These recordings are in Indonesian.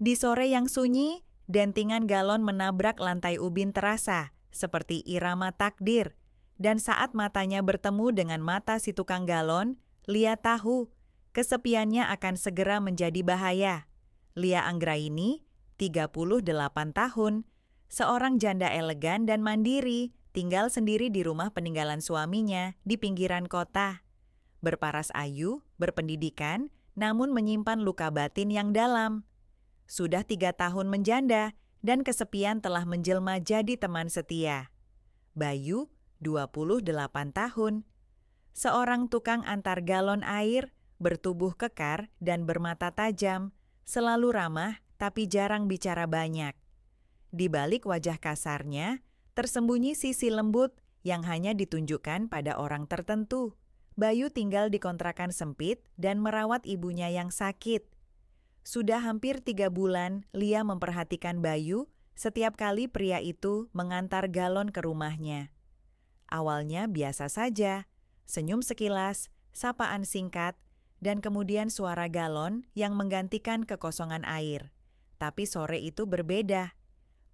Di sore yang sunyi, dentingan galon menabrak lantai ubin terasa, seperti irama takdir. Dan saat matanya bertemu dengan mata si tukang galon, Lia tahu kesepiannya akan segera menjadi bahaya. Lia Anggraini, 38 tahun, seorang janda elegan dan mandiri, tinggal sendiri di rumah peninggalan suaminya di pinggiran kota. Berparas ayu, berpendidikan, namun menyimpan luka batin yang dalam. Sudah 3 tahun menjanda dan kesepian telah menjelma jadi teman setia. Bayu, 28 tahun. Seorang tukang antar galon air, bertubuh kekar dan bermata tajam, selalu ramah tapi jarang bicara banyak. Di balik wajah kasarnya, tersembunyi sisi lembut yang hanya ditunjukkan pada orang tertentu. Bayu tinggal di kontrakan sempit dan merawat ibunya yang sakit. Sudah hampir 3 bulan, Lia memperhatikan Bayu setiap kali pria itu mengantar galon ke rumahnya. Awalnya biasa saja, senyum sekilas, sapaan singkat, dan kemudian suara galon yang menggantikan kekosongan air. Tapi sore itu berbeda.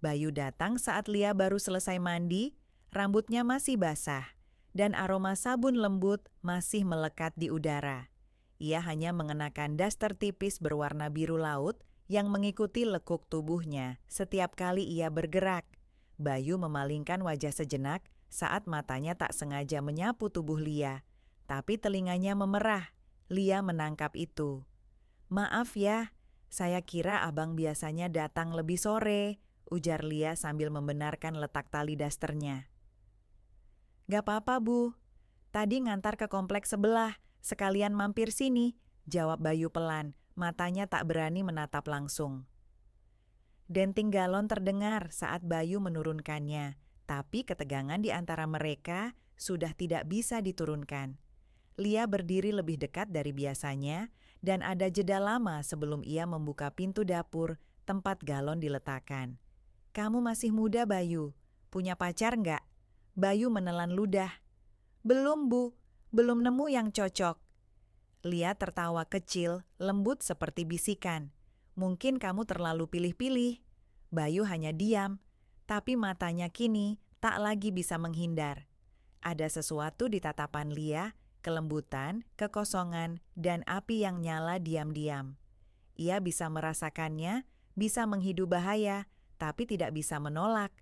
Bayu datang saat Lia baru selesai mandi, rambutnya masih basah, dan aroma sabun lembut masih melekat di udara. Ia hanya mengenakan daster tipis berwarna biru laut yang mengikuti lekuk tubuhnya setiap kali ia bergerak. Bayu memalingkan wajah sejenak saat matanya tak sengaja menyapu tubuh Lia, tapi telinganya memerah. Lia menangkap itu. "Maaf ya, saya kira abang biasanya datang lebih sore," ujar Lia sambil membenarkan letak tali dasternya. "Gak apa-apa, Bu. Tadi ngantar ke kompleks sebelah, sekalian mampir sini," jawab Bayu pelan, matanya tak berani menatap langsung. Denting galon terdengar saat Bayu menurunkannya, tapi ketegangan di antara mereka sudah tidak bisa diturunkan. Lia berdiri lebih dekat dari biasanya, dan ada jeda lama sebelum ia membuka pintu dapur tempat galon diletakkan. "Kamu masih muda, Bayu. Punya pacar nggak?" Bayu menelan ludah. "Belum, Bu. Belum nemu yang cocok." Lia tertawa kecil, lembut seperti bisikan. "Mungkin kamu terlalu pilih-pilih." Bayu hanya diam, tapi matanya kini tak lagi bisa menghindar. Ada sesuatu di tatapan Lia, kelembutan, kekosongan, dan api yang nyala diam-diam. Ia bisa merasakannya, bisa menghidu bahaya, tapi tidak bisa menolak.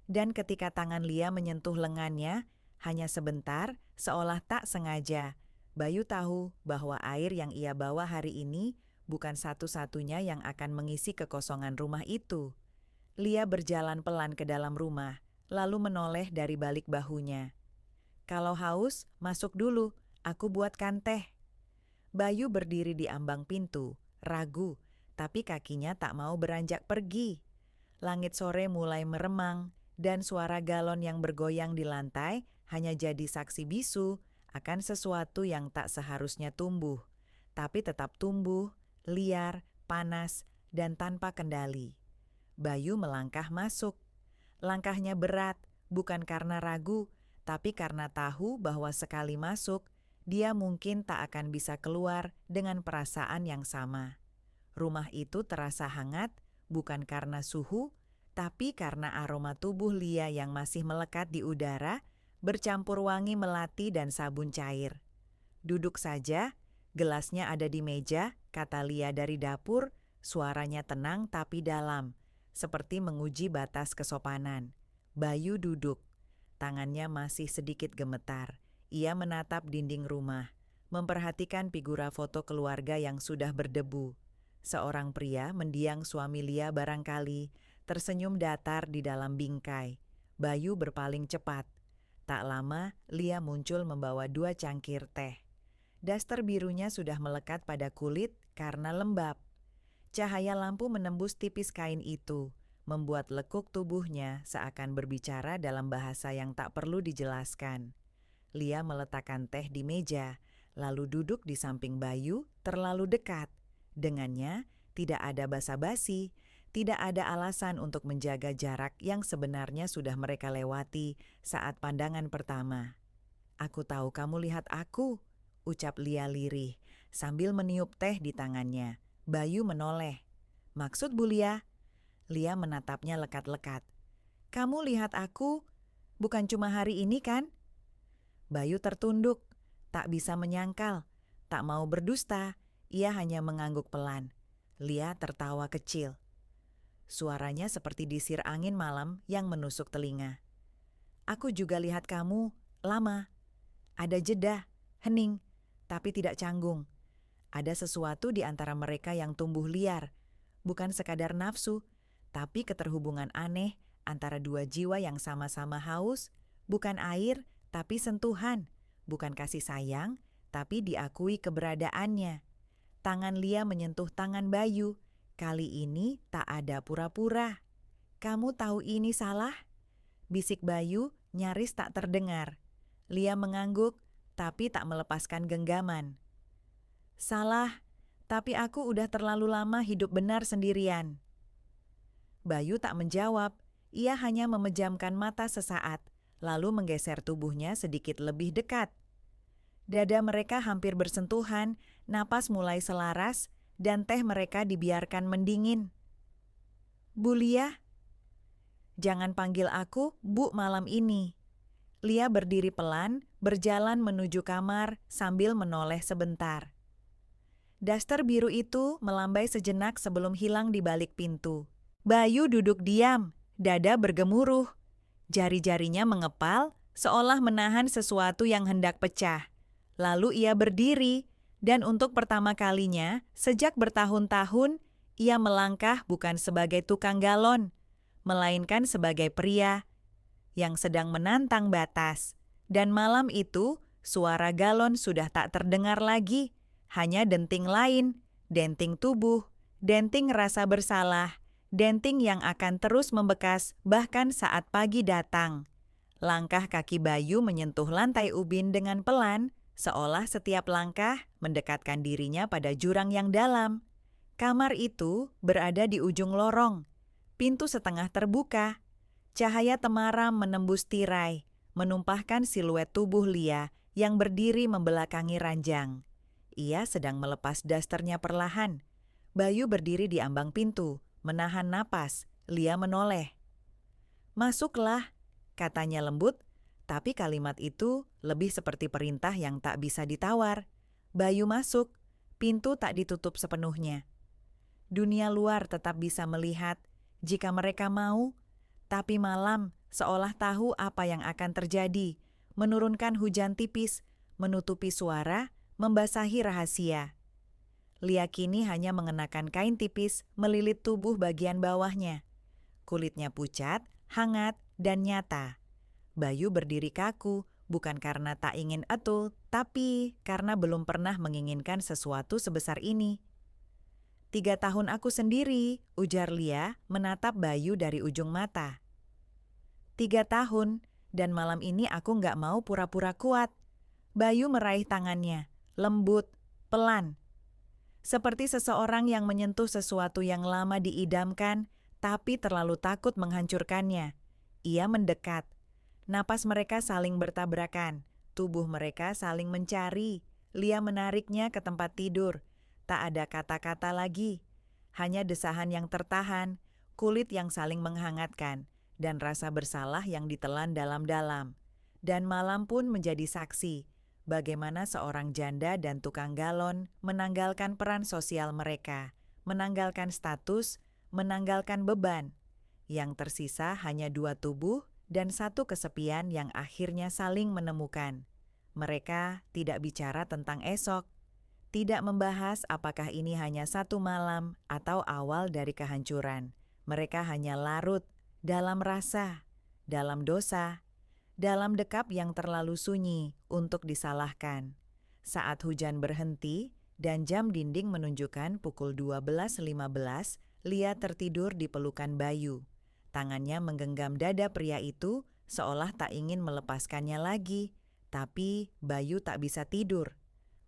Dan ketika tangan Lia menyentuh lengannya, hanya sebentar, seolah tak sengaja, Bayu tahu bahwa air yang ia bawa hari ini bukan satu-satunya yang akan mengisi kekosongan rumah itu. Lia berjalan pelan ke dalam rumah, lalu menoleh dari balik bahunya. "Kalau haus, masuk dulu, aku buatkan teh." Bayu berdiri di ambang pintu, ragu, tapi kakinya tak mau beranjak pergi. Langit sore mulai meremang, dan suara galon yang bergoyang di lantai hanya jadi saksi bisu akan sesuatu yang tak seharusnya tumbuh, tapi tetap tumbuh, liar, panas, dan tanpa kendali. Bayu melangkah masuk. Langkahnya berat, bukan karena ragu, tapi karena tahu bahwa sekali masuk, dia mungkin tak akan bisa keluar dengan perasaan yang sama. Rumah itu terasa hangat, bukan karena suhu, tapi karena aroma tubuh Lia yang masih melekat di udara, bercampur wangi melati dan sabun cair. "Duduk saja, gelasnya ada di meja," kata Lia dari dapur, suaranya tenang tapi dalam, seperti menguji batas kesopanan. Bayu duduk, tangannya masih sedikit gemetar. Ia menatap dinding rumah, memperhatikan figura foto keluarga yang sudah berdebu. Seorang pria mendiang suami Lia barangkali, tersenyum datar di dalam bingkai. Bayu berpaling cepat. Tak lama, Lia muncul membawa 2 cangkir teh. Daster birunya sudah melekat pada kulit karena lembab. Cahaya lampu menembus tipis kain itu, membuat lekuk tubuhnya seakan berbicara dalam bahasa yang tak perlu dijelaskan. Lia meletakkan teh di meja, lalu duduk di samping Bayu terlalu dekat. Dengannya, tidak ada basa-basi, tidak ada alasan untuk menjaga jarak yang sebenarnya sudah mereka lewati saat pandangan pertama. "Aku tahu kamu lihat aku," ucap Lia lirih, sambil meniup teh di tangannya. Bayu menoleh. Maksud Bu Lia? Lia menatapnya lekat-lekat. Kamu lihat aku, bukan cuma hari ini kan? Bayu tertunduk, tak bisa menyangkal, tak mau berdusta, ia hanya mengangguk pelan. Lia tertawa kecil. Suaranya seperti disir angin malam yang menusuk telinga. Aku juga lihat kamu, lama. Ada jeda, hening, tapi tidak canggung. Ada sesuatu di antara mereka yang tumbuh liar, bukan sekadar nafsu, tapi keterhubungan aneh antara dua jiwa yang sama-sama haus, bukan air, tapi sentuhan, bukan kasih sayang, tapi diakui keberadaannya. Tangan Lia menyentuh tangan Bayu. Kali ini tak ada pura-pura. Kamu tahu ini salah? Bisik Bayu nyaris tak terdengar. Lia mengangguk, tapi tak melepaskan genggaman. Salah, tapi aku udah terlalu lama hidup benar sendirian. Bayu tak menjawab, ia hanya memejamkan mata sesaat, lalu menggeser tubuhnya sedikit lebih dekat. Dada mereka hampir bersentuhan, napas mulai selaras, dan teh mereka dibiarkan mendingin. Bu Lia, jangan panggil aku Bu malam ini. Lia berdiri pelan, berjalan menuju kamar sambil menoleh sebentar. Daster biru itu melambai sejenak sebelum hilang di balik pintu. Bayu duduk diam, dada bergemuruh. Jari-jarinya mengepal, seolah menahan sesuatu yang hendak pecah. Lalu ia berdiri, dan untuk pertama kalinya, sejak bertahun-tahun, ia melangkah bukan sebagai tukang galon, melainkan sebagai pria yang sedang menantang batas. Dan malam itu, suara galon sudah tak terdengar lagi, hanya denting lain, denting tubuh, denting rasa bersalah, denting yang akan terus membekas bahkan saat pagi datang. Langkah kaki Bayu menyentuh lantai ubin dengan pelan, seolah setiap langkah mendekatkan dirinya pada jurang yang dalam. Kamar itu berada di ujung lorong. Pintu setengah terbuka. Cahaya temaram menembus tirai, menumpahkan siluet tubuh Lia yang berdiri membelakangi ranjang. Ia sedang melepas dasternya perlahan. Bayu berdiri di ambang pintu, menahan napas. Lia menoleh. Masuklah, katanya lembut, tapi kalimat itu lebih seperti perintah yang tak bisa ditawar. Bayu masuk, pintu tak ditutup sepenuhnya. Dunia luar tetap bisa melihat jika mereka mau, tapi malam seolah tahu apa yang akan terjadi, menurunkan hujan tipis, menutupi suara, membasahi rahasia. Lia kini hanya mengenakan kain tipis melilit tubuh bagian bawahnya. Kulitnya pucat, hangat, dan nyata. Bayu berdiri kaku, bukan karena tak ingin etul, tapi karena belum pernah menginginkan sesuatu sebesar ini. 3 tahun aku sendiri, ujar Lia menatap Bayu dari ujung mata. 3 tahun, dan malam ini aku nggak mau pura-pura kuat. Bayu meraih tangannya, lembut, pelan. Seperti seseorang yang menyentuh sesuatu yang lama diidamkan, tapi terlalu takut menghancurkannya. Ia mendekat. Napas mereka saling bertabrakan, tubuh mereka saling mencari. Lia menariknya ke tempat tidur. Tak ada kata-kata lagi, hanya desahan yang tertahan, kulit yang saling menghangatkan, dan rasa bersalah yang ditelan dalam-dalam. Dan malam pun menjadi saksi, bagaimana seorang janda dan tukang galon menanggalkan peran sosial mereka, menanggalkan status, menanggalkan beban. Yang tersisa hanya 2 tubuh dan 1 kesepian yang akhirnya saling menemukan. Mereka tidak bicara tentang esok, tidak membahas apakah ini hanya 1 malam atau awal dari kehancuran. Mereka hanya larut dalam rasa, dalam dosa, dalam dekap yang terlalu sunyi untuk disalahkan. Saat hujan berhenti dan jam dinding menunjukkan pukul 12.15, Lia tertidur di pelukan Bayu. Tangannya menggenggam dada pria itu seolah tak ingin melepaskannya lagi, tapi Bayu tak bisa tidur.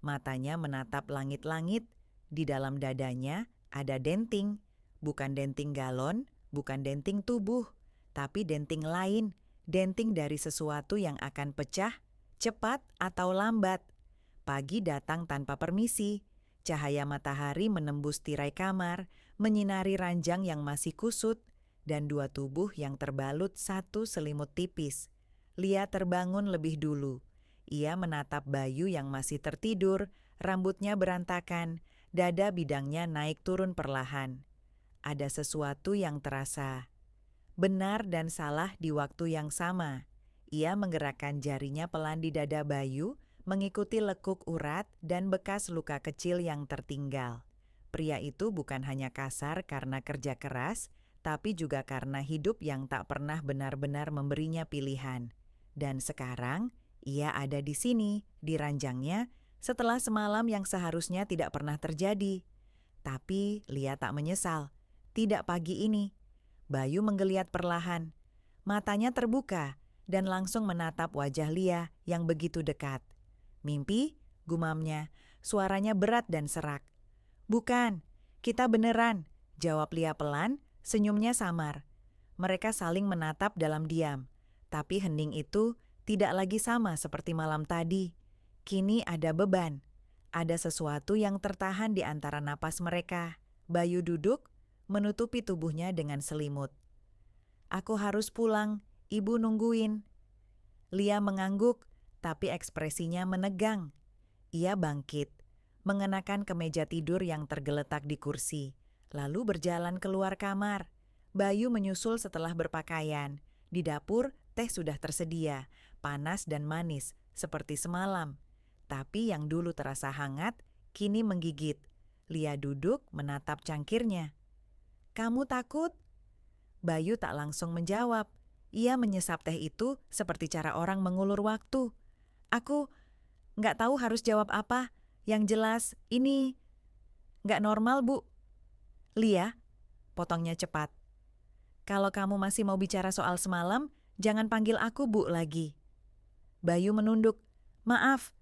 Matanya menatap langit-langit, di dalam dadanya ada denting, bukan denting galon, bukan denting tubuh, tapi denting lain, denting dari sesuatu yang akan pecah, cepat atau lambat. Pagi datang tanpa permisi, cahaya matahari menembus tirai kamar, menyinari ranjang yang masih kusut dan dua tubuh yang terbalut satu selimut tipis. Lia terbangun lebih dulu. Ia menatap Bayu yang masih tertidur, rambutnya berantakan, dada bidangnya naik turun perlahan. Ada sesuatu yang terasa benar dan salah di waktu yang sama. Ia menggerakkan jarinya pelan di dada Bayu, mengikuti lekuk urat dan bekas luka kecil yang tertinggal. Pria itu bukan hanya kasar karena kerja keras, tapi juga karena hidup yang tak pernah benar-benar memberinya pilihan. Dan sekarang, ia ada di sini, di ranjangnya, setelah semalam yang seharusnya tidak pernah terjadi. Tapi Lia tak menyesal. Tidak pagi ini. Bayu menggeliat perlahan. Matanya terbuka dan langsung menatap wajah Lia yang begitu dekat. Mimpi? Gumamnya. Suaranya berat dan serak. Bukan, kita beneran, jawab Lia pelan, senyumnya samar. Mereka saling menatap dalam diam. Tapi hening itu tidak lagi sama seperti malam tadi. Kini ada beban. Ada sesuatu yang tertahan di antara napas mereka. Bayu duduk, menutupi tubuhnya dengan selimut. Aku harus pulang, ibu nungguin. Lia mengangguk, tapi ekspresinya menegang. Ia bangkit, mengenakan kemeja tidur yang tergeletak di kursi, lalu berjalan keluar kamar. Bayu menyusul setelah berpakaian. Di dapur, teh sudah tersedia, panas dan manis, seperti semalam. Tapi yang dulu terasa hangat, kini menggigit. Lia duduk menatap cangkirnya. Kamu takut? Bayu tak langsung menjawab. Ia menyesap teh itu seperti cara orang mengulur waktu. Aku nggak tahu harus jawab apa. Yang jelas, ini nggak normal, Bu. Lia, potongnya cepat. Kalau kamu masih mau bicara soal semalam, jangan panggil aku Bu lagi. Bayu menunduk. Maaf.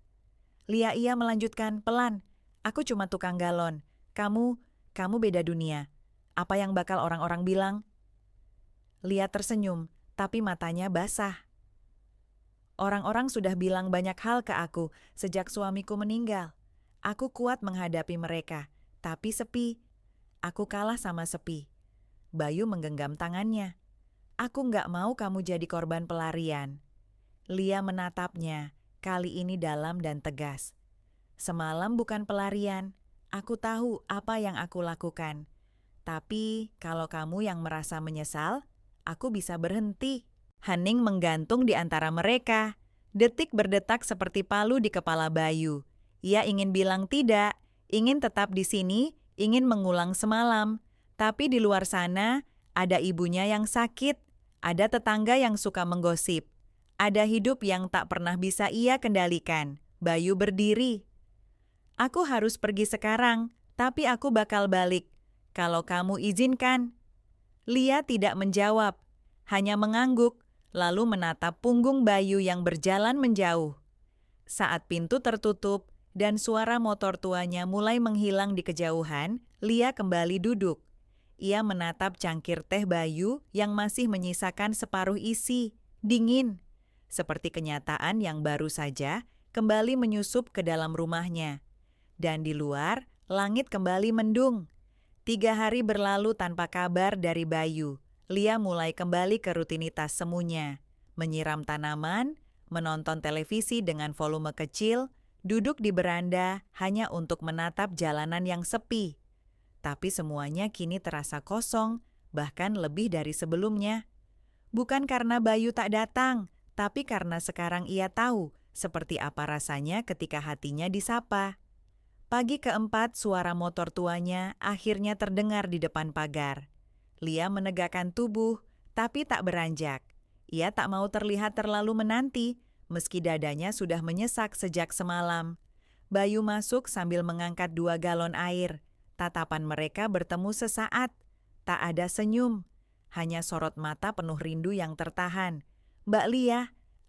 Lia ia melanjutkan pelan. Aku cuma tukang galon. Kamu beda dunia. Apa yang bakal orang-orang bilang? Lia tersenyum, tapi matanya basah. Orang-orang sudah bilang banyak hal ke aku sejak suamiku meninggal. Aku kuat menghadapi mereka, tapi sepi. Aku kalah sama sepi. Bayu menggenggam tangannya. Aku nggak mau kamu jadi korban pelarian. Lia menatapnya, kali ini dalam dan tegas. Semalam bukan pelarian. Aku tahu apa yang aku lakukan. Tapi kalau kamu yang merasa menyesal, aku bisa berhenti. Hening menggantung di antara mereka. Detik berdetak seperti palu di kepala Bayu. Ia ingin bilang tidak, ingin tetap di sini, ingin mengulang semalam. Tapi di luar sana, ada ibunya yang sakit, ada tetangga yang suka menggosip, ada hidup yang tak pernah bisa ia kendalikan. Bayu berdiri. Aku harus pergi sekarang, tapi aku bakal balik. Kalau kamu izinkan. Lia tidak menjawab, hanya mengangguk, lalu menatap punggung Bayu yang berjalan menjauh. Saat pintu tertutup dan suara motor tuanya mulai menghilang di kejauhan, Lia kembali duduk. Ia menatap cangkir teh Bayu yang masih menyisakan separuh isi, dingin. Seperti kenyataan yang baru saja kembali menyusup ke dalam rumahnya. Dan di luar, langit kembali mendung. 3 hari berlalu tanpa kabar dari Bayu. Lia mulai kembali ke rutinitas semuanya. Menyiram tanaman, menonton televisi dengan volume kecil, duduk di beranda hanya untuk menatap jalanan yang sepi. Tapi semuanya kini terasa kosong, bahkan lebih dari sebelumnya. Bukan karena Bayu tak datang, tapi karena sekarang ia tahu seperti apa rasanya ketika hatinya disapa. Pagi keempat, suara motor tuanya akhirnya terdengar di depan pagar. Lia menegakkan tubuh, tapi tak beranjak. Ia tak mau terlihat terlalu menanti, meski dadanya sudah menyesak sejak semalam. Bayu masuk sambil mengangkat 2 galon air. Tatapan mereka bertemu sesaat. Tak ada senyum, hanya sorot mata penuh rindu yang tertahan. Mbak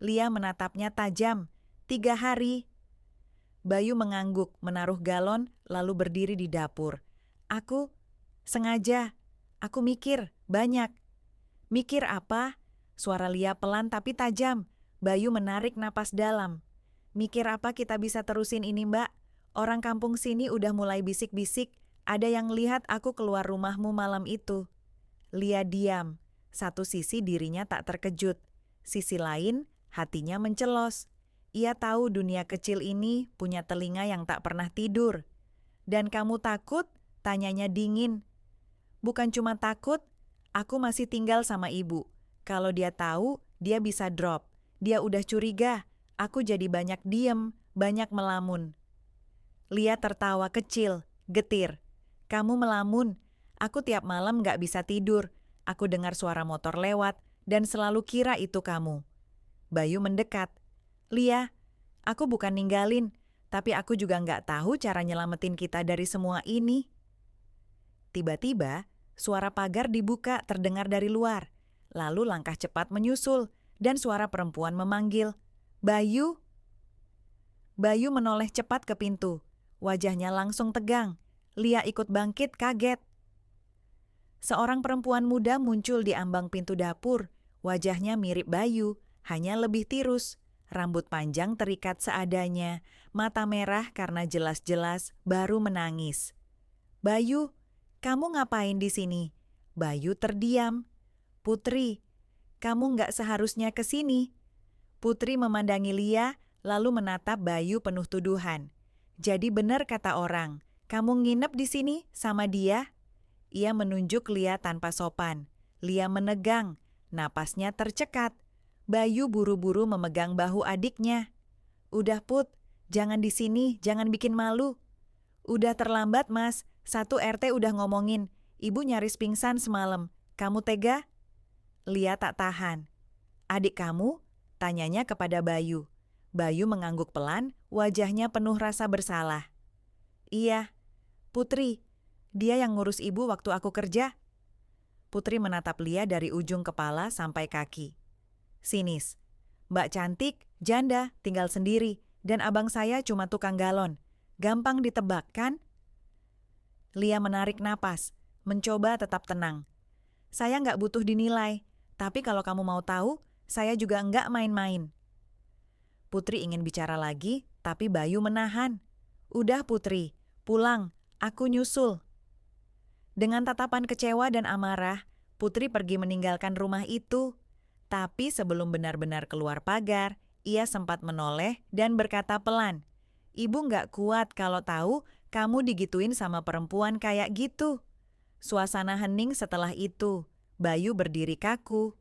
Lia menatapnya tajam. 3 hari. Bayu mengangguk, menaruh galon, lalu berdiri di dapur. Sengaja. Aku mikir, banyak. Mikir apa? Suara Lia pelan tapi tajam. Bayu menarik napas dalam. Mikir apa kita bisa terusin ini, Mbak? Orang kampung sini udah mulai bisik-bisik. Ada yang lihat aku keluar rumahmu malam itu. Lia diam. Satu sisi dirinya tak terkejut. Sisi lain, hatinya mencelos. Ia tahu dunia kecil ini punya telinga yang tak pernah tidur. Dan kamu takut? Tanyanya dingin. Bukan cuma takut, aku masih tinggal sama ibu. Kalau dia tahu, dia bisa drop. Dia udah curiga, aku jadi banyak diem, banyak melamun. Lia tertawa kecil, getir. Kamu melamun, aku tiap malam gak bisa tidur. Aku dengar suara motor lewat dan selalu kira itu kamu. Bayu mendekat. Lia, aku bukan ninggalin, tapi aku juga gak tahu cara nyelamatin kita dari semua ini. Tiba-tiba, suara pagar dibuka terdengar dari luar. Lalu langkah cepat menyusul dan suara perempuan memanggil, Bayu. Bayu menoleh cepat ke pintu. Wajahnya langsung tegang. Lia ikut bangkit kaget. Seorang perempuan muda muncul di ambang pintu dapur. Wajahnya mirip Bayu, hanya lebih tirus. Rambut panjang terikat seadanya, mata merah karena jelas-jelas baru menangis. Bayu, kamu ngapain di sini? Bayu terdiam. Putri, kamu nggak seharusnya ke sini. Putri memandangi Lia, lalu menatap Bayu penuh tuduhan. Jadi benar kata orang, kamu nginep di sini sama dia? Ia menunjuk Lia tanpa sopan. Lia menegang, napasnya tercekat. Bayu buru-buru memegang bahu adiknya. Udah Put, jangan di sini, jangan bikin malu. Udah terlambat Mas, 1 RT udah ngomongin. Ibu nyaris pingsan semalam. Kamu tega? Lia tak tahan. Adik kamu? Tanyanya kepada Bayu. Bayu mengangguk pelan, wajahnya penuh rasa bersalah. Iya, Putri. Dia yang ngurus ibu waktu aku kerja. Putri menatap Lia dari ujung kepala sampai kaki. Sinis. Mbak cantik, janda, tinggal sendiri. Dan abang saya cuma tukang galon. Gampang ditebak, kan? Lia menarik napas, mencoba tetap tenang. Saya nggak butuh dinilai, tapi kalau kamu mau tahu, saya juga nggak main-main. Putri ingin bicara lagi, tapi Bayu menahan. Udah Putri, pulang, aku nyusul. Dengan tatapan kecewa dan amarah, Putri pergi meninggalkan rumah itu. Tapi sebelum benar-benar keluar pagar, ia sempat menoleh dan berkata pelan, Ibu nggak kuat kalau tahu kamu digituin sama perempuan kayak gitu. Suasana hening setelah itu. Bayu berdiri kaku.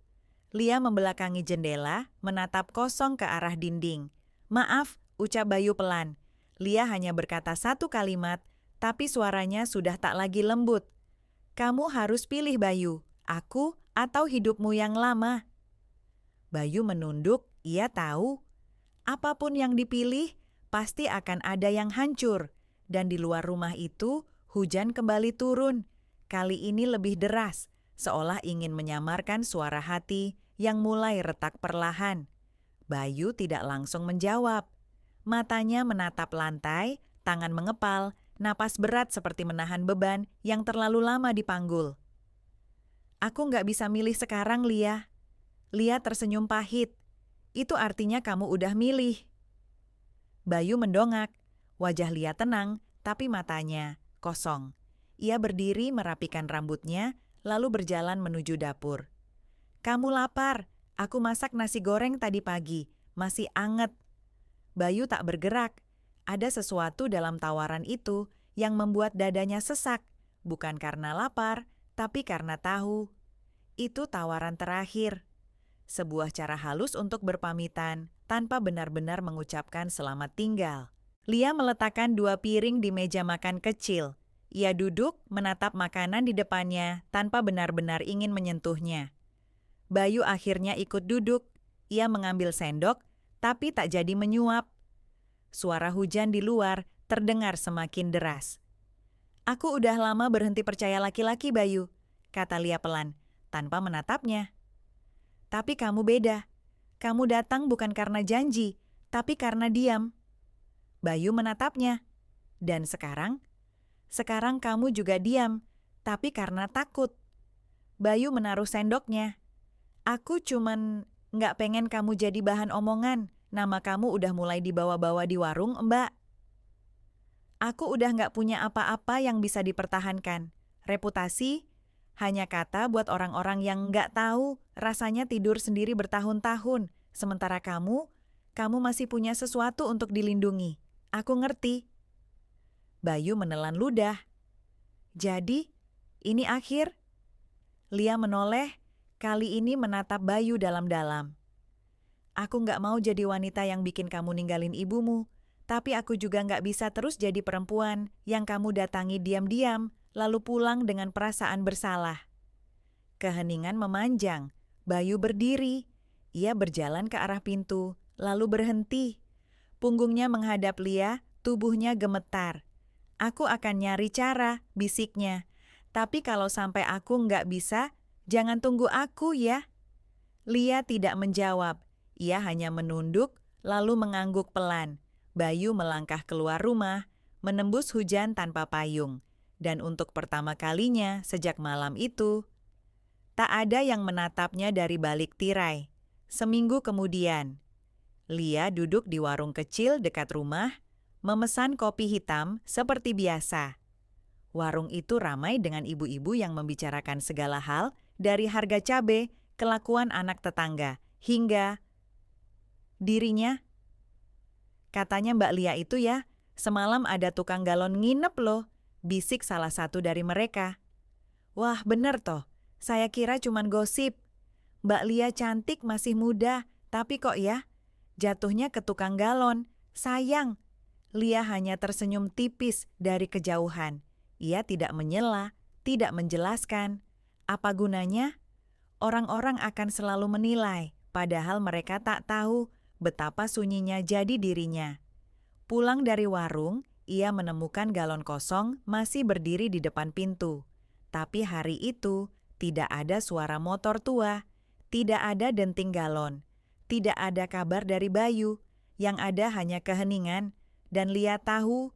Lia membelakangi jendela, menatap kosong ke arah dinding. Maaf, ucap Bayu pelan. Lia hanya berkata satu kalimat, tapi suaranya sudah tak lagi lembut. Kamu harus pilih Bayu, aku atau hidupmu yang lama. Bayu menunduk, ia tahu. Apapun yang dipilih, pasti akan ada yang hancur. Dan di luar rumah itu, hujan kembali turun. Kali ini lebih deras, seolah ingin menyamarkan suara hati yang mulai retak perlahan. Bayu tidak langsung menjawab. Matanya menatap lantai, tangan mengepal, napas berat seperti menahan beban yang terlalu lama dipanggul. Aku nggak bisa milih sekarang, Lia. Lia tersenyum pahit. Itu artinya kamu udah milih. Bayu mendongak. Wajah Lia tenang, tapi matanya kosong. Ia berdiri merapikan rambutnya, lalu berjalan menuju dapur. Kamu lapar, aku masak nasi goreng tadi pagi, masih anget. Bayu tak bergerak. Ada sesuatu dalam tawaran itu yang membuat dadanya sesak, bukan karena lapar, tapi karena tahu. Itu tawaran terakhir. Sebuah cara halus untuk berpamitan, tanpa benar-benar mengucapkan selamat tinggal. Lia meletakkan 2 piring di meja makan kecil. Ia duduk menatap makanan di depannya tanpa benar-benar ingin menyentuhnya. Bayu akhirnya ikut duduk. Ia mengambil sendok, tapi tak jadi menyuap. Suara hujan di luar terdengar semakin deras. Aku udah lama berhenti percaya laki-laki, Bayu, kata Lia pelan, tanpa menatapnya. Tapi kamu beda. Kamu datang bukan karena janji, tapi karena diam. Bayu menatapnya. Dan sekarang? Sekarang kamu juga diam, tapi karena takut. Bayu menaruh sendoknya. Aku cuman nggak pengen kamu jadi bahan omongan. Nama kamu udah mulai dibawa-bawa di warung, Mbak. Aku udah nggak punya apa-apa yang bisa dipertahankan. Reputasi hanya kata buat orang-orang yang nggak tahu rasanya tidur sendiri bertahun-tahun. Sementara kamu masih punya sesuatu untuk dilindungi. Aku ngerti. Bayu menelan ludah. Jadi, ini akhir? Lia menoleh, kali ini menatap Bayu dalam-dalam. Aku nggak mau jadi wanita yang bikin kamu ninggalin ibumu, tapi aku juga nggak bisa terus jadi perempuan yang kamu datangi diam-diam, lalu pulang dengan perasaan bersalah. Keheningan memanjang, Bayu berdiri. Ia berjalan ke arah pintu, lalu berhenti. Punggungnya menghadap Lia, tubuhnya gemetar. Aku akan nyari cara, bisiknya. Tapi kalau sampai aku nggak bisa, jangan tunggu aku ya. Lia tidak menjawab. Ia hanya menunduk, lalu mengangguk pelan. Bayu melangkah keluar rumah, menembus hujan tanpa payung. Dan untuk pertama kalinya sejak malam itu, tak ada yang menatapnya dari balik tirai. Seminggu kemudian, Lia duduk di warung kecil dekat rumah, memesan kopi hitam seperti biasa. Warung itu ramai dengan ibu-ibu yang membicarakan segala hal, dari harga cabai, kelakuan anak tetangga, hingga dirinya. Katanya Mbak Lia itu ya, semalam ada tukang galon nginep loh, bisik salah satu dari mereka. Wah bener toh, saya kira cuman gosip. Mbak Lia cantik masih muda, tapi kok ya, jatuhnya ke tukang galon, sayang. Lia hanya tersenyum tipis dari kejauhan. Ia tidak menyela, tidak menjelaskan. Apa gunanya? Orang-orang akan selalu menilai, padahal mereka tak tahu betapa sunyinya jadi dirinya. Pulang dari warung, ia menemukan galon kosong masih berdiri di depan pintu. Tapi hari itu tidak ada suara motor tua, tidak ada denting galon, tidak ada kabar dari Bayu, yang ada hanya keheningan. Dan Lia tahu,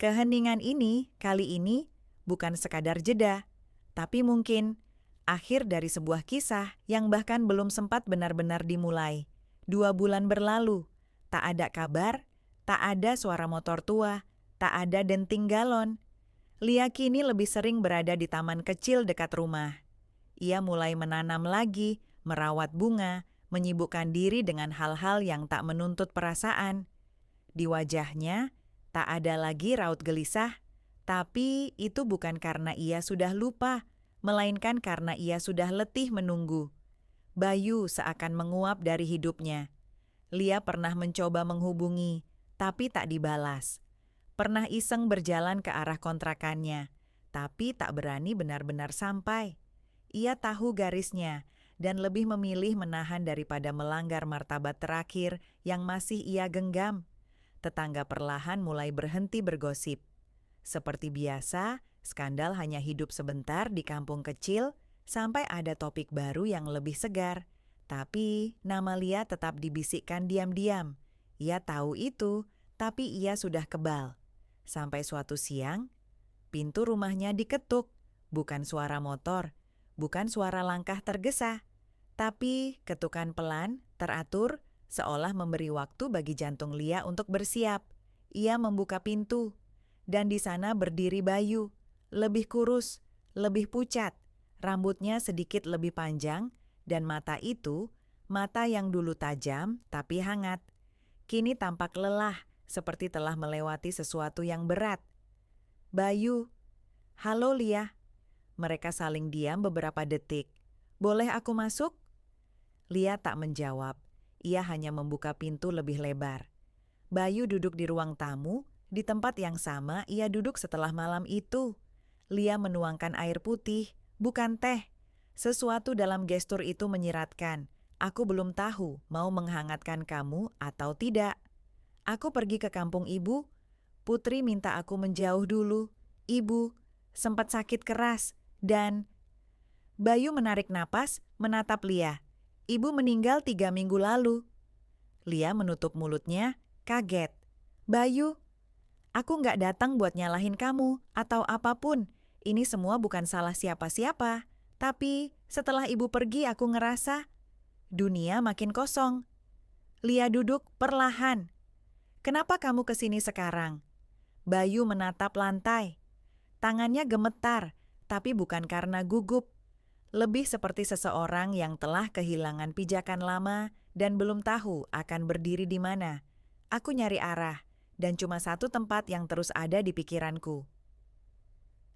keheningan ini kali ini bukan sekadar jeda, tapi mungkin akhir dari sebuah kisah yang bahkan belum sempat benar-benar dimulai. 2 bulan berlalu, tak ada kabar, tak ada suara motor tua, tak ada denting galon. Lia kini lebih sering berada di taman kecil dekat rumah. Ia mulai menanam lagi, merawat bunga, menyibukkan diri dengan hal-hal yang tak menuntut perasaan. Di wajahnya tak ada lagi raut gelisah, tapi itu bukan karena ia sudah lupa, melainkan karena ia sudah letih menunggu. Bayu seakan menguap dari hidupnya. Lia pernah mencoba menghubungi, tapi tak dibalas. Pernah iseng berjalan ke arah kontrakannya, tapi tak berani benar-benar sampai. Ia tahu garisnya dan lebih memilih menahan daripada melanggar martabat terakhir yang masih ia genggam. Tetangga perlahan mulai berhenti bergosip. Seperti biasa, skandal hanya hidup sebentar di kampung kecil sampai ada topik baru yang lebih segar. Tapi nama Lia tetap dibisikkan diam-diam. Ia tahu itu, tapi ia sudah kebal. Sampai suatu siang, pintu rumahnya diketuk. Bukan suara motor, bukan suara langkah tergesa, tapi ketukan pelan, teratur, seolah memberi waktu bagi jantung Lia untuk bersiap. Ia membuka pintu, dan di sana berdiri Bayu, lebih kurus, lebih pucat, rambutnya sedikit lebih panjang, dan mata itu, mata yang dulu tajam tapi hangat, kini tampak lelah, seperti telah melewati sesuatu yang berat. Bayu, halo Lia. Mereka saling diam beberapa detik. Boleh aku masuk? Lia tak menjawab. Ia hanya membuka pintu lebih lebar. Bayu duduk di ruang tamu, di tempat yang sama ia duduk setelah malam itu. Lia menuangkan air putih, bukan teh. Sesuatu dalam gestur itu menyiratkan. Aku belum tahu mau menghangatkan kamu atau tidak. Aku pergi ke kampung ibu. Putri minta aku menjauh dulu. Ibu sempat sakit keras dan... Bayu menarik napas, menatap Lia. Ibu meninggal 3 minggu lalu. Lia menutup mulutnya, kaget. Bayu, aku nggak datang buat nyalahin kamu atau apapun. Ini semua bukan salah siapa-siapa. Tapi setelah ibu pergi aku ngerasa dunia makin kosong. Lia duduk perlahan. Kenapa kamu kesini sekarang? Bayu menatap lantai. Tangannya gemetar, tapi bukan karena gugup. Lebih seperti seseorang yang telah kehilangan pijakan lama dan belum tahu akan berdiri di mana. Aku nyari arah, dan cuma satu tempat yang terus ada di pikiranku.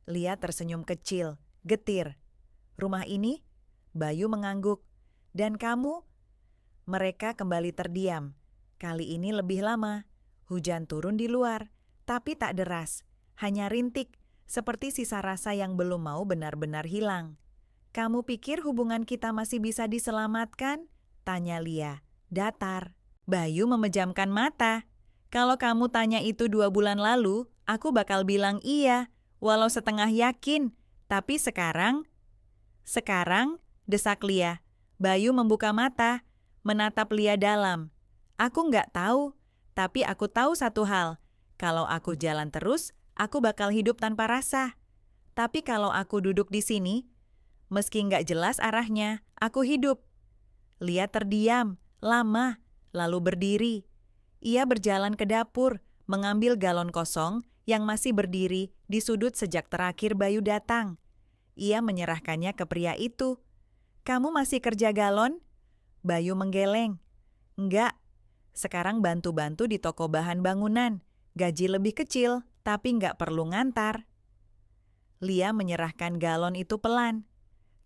Lia tersenyum kecil, getir. Rumah ini? Bayu mengangguk. Dan kamu? Mereka kembali terdiam. Kali ini lebih lama. Hujan turun di luar, tapi tak deras. Hanya rintik, seperti sisa rasa yang belum mau benar-benar hilang. Kamu pikir hubungan kita masih bisa diselamatkan? Tanya Lia, datar. Bayu memejamkan mata. Kalau kamu tanya itu 2 bulan lalu, aku bakal bilang iya, walau setengah yakin. Tapi sekarang, desak Lia. Bayu membuka mata, menatap Lia dalam. Aku nggak tahu, tapi aku tahu satu hal. Kalau aku jalan terus, aku bakal hidup tanpa rasa. Tapi kalau aku duduk di sini, meski nggak jelas arahnya, aku hidup. Lia terdiam, lama, lalu berdiri. Ia berjalan ke dapur, mengambil galon kosong yang masih berdiri di sudut sejak terakhir Bayu datang. Ia menyerahkannya ke pria itu. Kamu masih kerja galon? Bayu menggeleng. Enggak, sekarang bantu-bantu di toko bahan bangunan. Gaji lebih kecil, tapi nggak perlu ngantar. Lia menyerahkan galon itu pelan.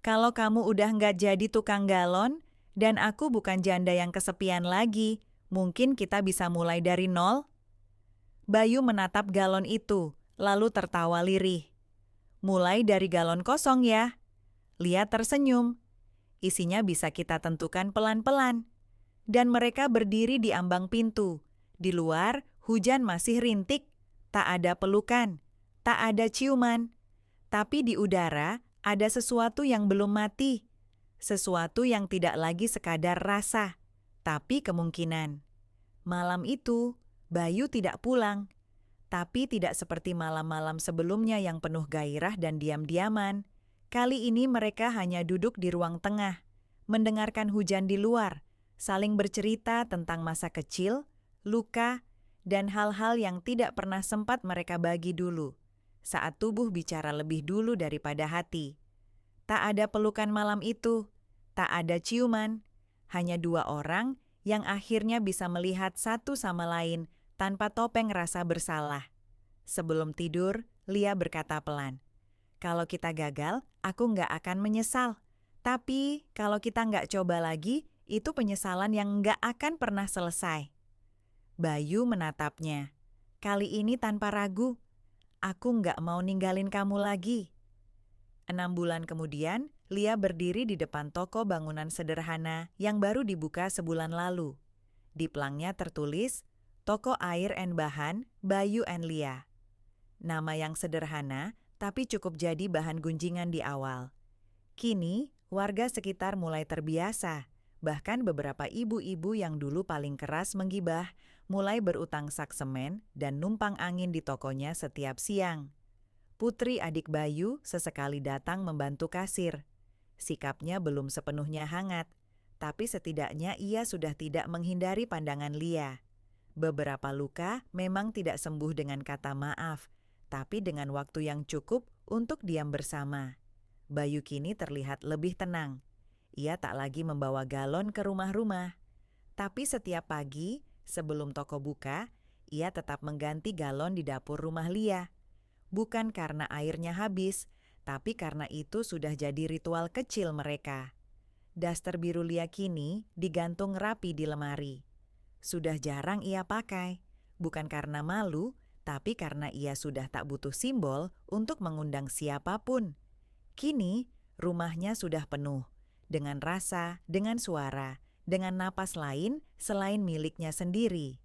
Kalau kamu udah nggak jadi tukang galon, dan aku bukan janda yang kesepian lagi, mungkin kita bisa mulai dari nol? Bayu menatap galon itu, lalu tertawa lirih. Mulai dari galon kosong ya. Lia tersenyum. Isinya bisa kita tentukan pelan-pelan. Dan mereka berdiri di ambang pintu. Di luar, hujan masih rintik. Tak ada pelukan, tak ada ciuman. Tapi di udara, ada sesuatu yang belum mati. Sesuatu yang tidak lagi sekadar rasa, tapi kemungkinan. Malam itu, Bayu tidak pulang. Tapi tidak seperti malam-malam sebelumnya yang penuh gairah dan diam-diaman. Kali ini mereka hanya duduk di ruang tengah, mendengarkan hujan di luar, saling bercerita tentang masa kecil, luka, dan hal-hal yang tidak pernah sempat mereka bagi dulu, saat tubuh bicara lebih dulu daripada hati. Tak ada pelukan malam itu, tak ada ciuman, hanya 2 orang yang akhirnya bisa melihat satu sama lain tanpa topeng rasa bersalah. Sebelum tidur, Lia berkata pelan, kalau kita gagal, aku nggak akan menyesal. Tapi kalau kita nggak coba lagi, itu penyesalan yang nggak akan pernah selesai. Bayu menatapnya. Kali ini tanpa ragu, aku nggak mau ninggalin kamu lagi. 6 bulan kemudian, Lia berdiri di depan toko bangunan sederhana yang baru dibuka sebulan lalu. Di pelangnya tertulis, Toko Air and Bahan, Bayu and Lia. Nama yang sederhana, tapi cukup jadi bahan gunjingan di awal. Kini, warga sekitar mulai terbiasa. Bahkan beberapa ibu-ibu yang dulu paling keras menggibah, mulai berutang sak semen dan numpang angin di tokonya setiap siang. Putri adik Bayu sesekali datang membantu kasir. Sikapnya belum sepenuhnya hangat, tapi setidaknya ia sudah tidak menghindari pandangan Lia. Beberapa luka memang tidak sembuh dengan kata maaf, tapi dengan waktu yang cukup untuk diam bersama. Bayu kini terlihat lebih tenang. Ia tak lagi membawa galon ke rumah-rumah. Tapi setiap pagi, sebelum toko buka, ia tetap mengganti galon di dapur rumah Lia. Bukan karena airnya habis, tapi karena itu sudah jadi ritual kecil mereka. Daster biru Lia kini digantung rapi di lemari. Sudah jarang ia pakai, bukan karena malu, tapi karena ia sudah tak butuh simbol untuk mengundang siapapun. Kini, rumahnya sudah penuh, dengan rasa, dengan suara, dengan napas lain selain miliknya sendiri.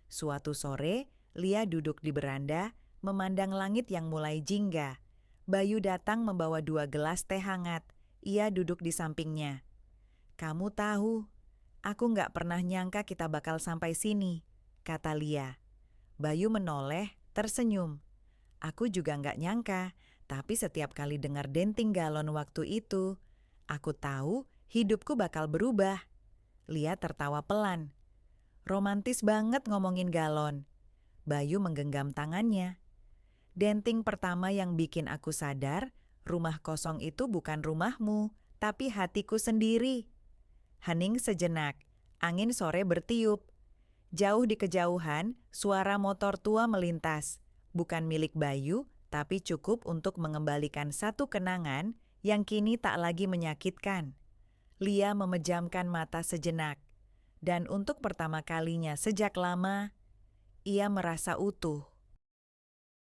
Suatu sore, Lia duduk di beranda, memandang langit yang mulai jingga. Bayu datang membawa 2 gelas teh hangat. Ia duduk di sampingnya. Kamu tahu, aku nggak pernah nyangka kita bakal sampai sini, kata Lia. Bayu menoleh, tersenyum. Aku juga nggak nyangka, tapi setiap kali dengar denting galon waktu itu, aku tahu hidupku bakal berubah. Lia tertawa pelan. Romantis banget ngomongin galon. Bayu menggenggam tangannya. Denting pertama yang bikin aku sadar, rumah kosong itu bukan rumahmu, tapi hatiku sendiri. Hening sejenak, angin sore bertiup. Jauh di kejauhan, suara motor tua melintas. Bukan milik Bayu, tapi cukup untuk mengembalikan satu kenangan yang kini tak lagi menyakitkan. Lia memejamkan mata sejenak. Dan untuk pertama kalinya sejak lama, ia merasa utuh.